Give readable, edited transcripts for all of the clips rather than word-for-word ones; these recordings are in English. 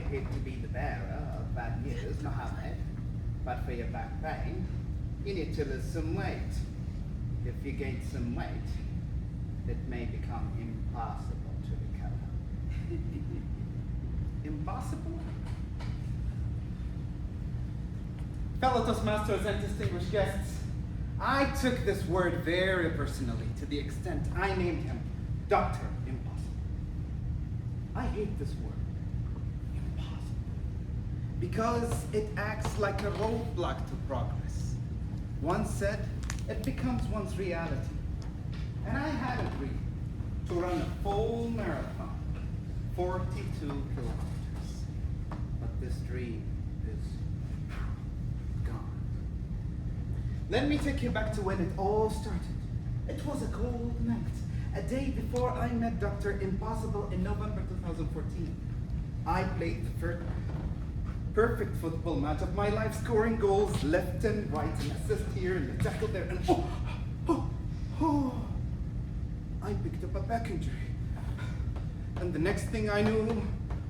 hate to be the bearer of bad news, Mohammed, but for your back pain, you need to lose some weight. If you gain some weight, it may become impossible to recover. Impossible? Fellow Toastmasters and distinguished guests, I took this word very personally to the extent I named him Dr. Impossible. I hate this word, impossible, because it acts like a roadblock to progress. Once said, it becomes one's reality. And I had a dream to run a full marathon, 42 kilometers. But this dream is gone. Let me take you back to when it all started. It was a cold night, a day before I met Dr. Impossible in November 2014. I played the first perfect football match of my life, scoring goals left and right, an assist here and a tackle there, and I picked up a back injury. And the next thing I knew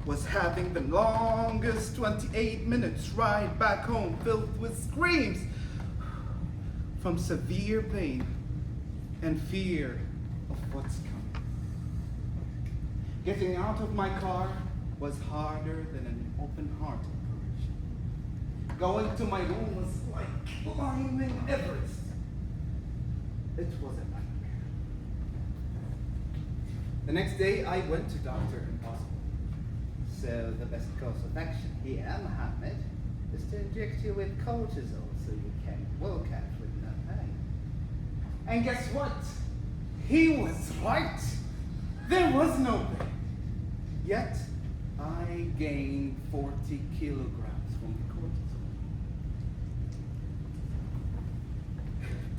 was having the longest 28 minutes ride back home filled with screams from severe pain and fear of what's coming. Getting out of my car was harder than an open heart operation. Going to my room was like climbing Everest. It was a nightmare. The next day I went to Dr. Impossible. So the best course of action here, Mohammed, is to inject you with cortisol so you can walk out with no pain. And guess what? He was right. There was no pain. Yet, I gained 40 kilograms from the cortisol.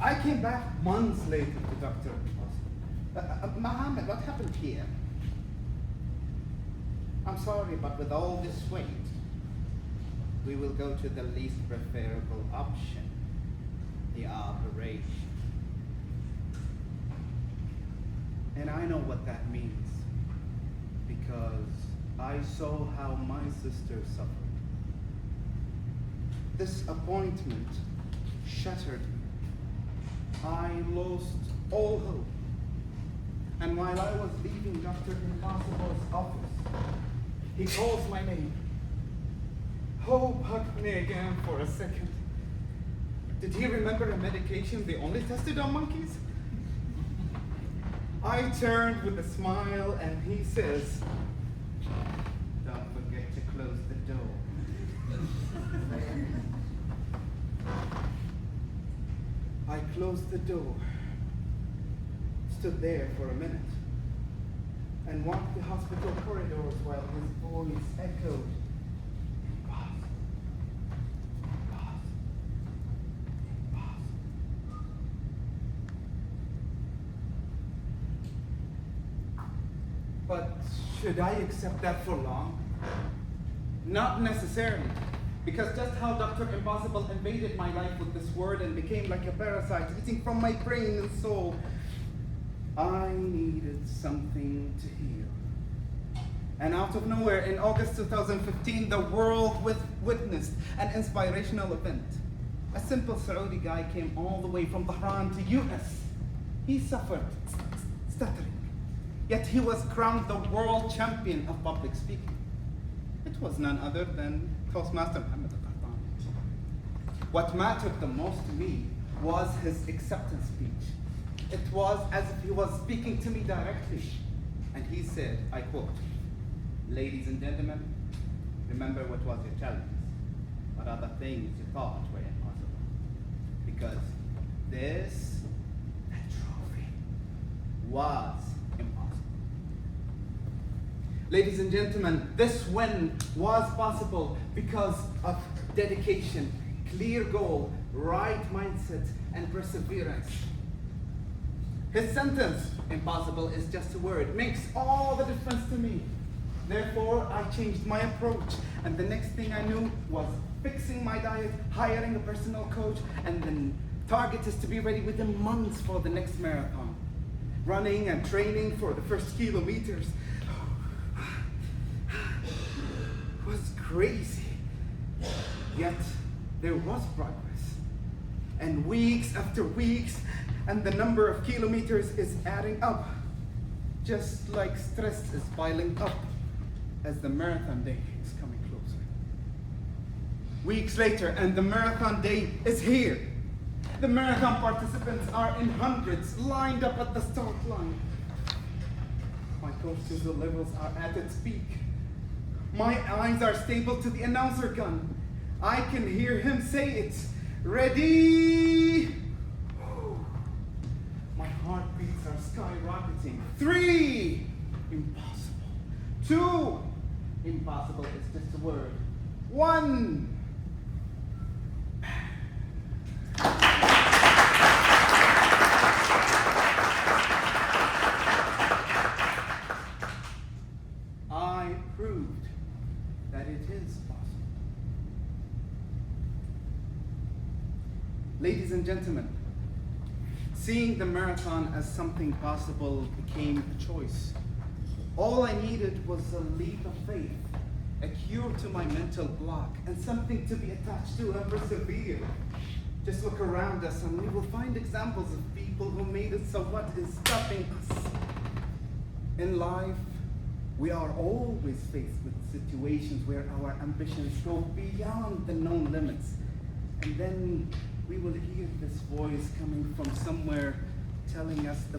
I came back months later to Dr. Impossible. Mohammed, what happened here? I'm sorry, but with all this weight, we will go to the least preferable option, the operation. And I know what that means, because I saw how my sister suffered. This appointment shattered me. I lost all hope. And while I was leaving Dr. Impossible's office, he calls my name. Hope hugged me again for a second. Did he remember a medication they only tested on monkeys? I turned with a smile and he says, Don't forget to close the door. I closed the door, stood there for a minute, and walked the hospital corridors while his voice echoed, impossible, impossible, impossible. But should I accept that for long? Not necessarily. Because just how Dr. Impossible invaded my life with this word and became like a parasite eating from my brain and soul, I needed something to heal. And out of nowhere, in August 2015, the world witnessed an inspirational event. A simple Saudi guy came all the way from Tehran to US. He suffered stuttering, yet he was crowned the world champion of public speaking. It was none other than Toastmaster Mohammad. What mattered the most to me was his acceptance speech. It was as if he was speaking to me directly. And he said, I quote, "Ladies and gentlemen, remember what was your challenge. What are the things you thought were impossible? Because this trophy was impossible." Ladies and gentlemen, this win was possible because of dedication, clear goal, right mindset, and perseverance. His sentence, impossible is just a word, makes all the difference to me. Therefore, I changed my approach, and the next thing I knew was fixing my diet, hiring a personal coach, and the target is to be ready within months for the next marathon. Running and training for the first kilometers was crazy. Yet there was progress. And weeks after weeks, and the number of kilometers is adding up. Just like stress is piling up as the marathon day is coming closer. Weeks later, and the marathon day is here. The marathon participants are in hundreds lined up at the start line. My cortisol levels are at its peak. My eyes are stable to the announcer gun. I can hear him say it. Ready? My heartbeats are skyrocketing. 3, impossible. 2, impossible is just a word. 1. I proved that it is possible. Ladies and gentlemen, seeing the marathon as something possible became a choice. All I needed was a leap of faith, a cure to my mental block, and something to be attached to and persevere. Just look around us and we will find examples of people who made it, so what is stopping us? In life, we are always faced with situations where our ambitions go beyond the known limits. And then we will hear this voice coming from somewhere telling us the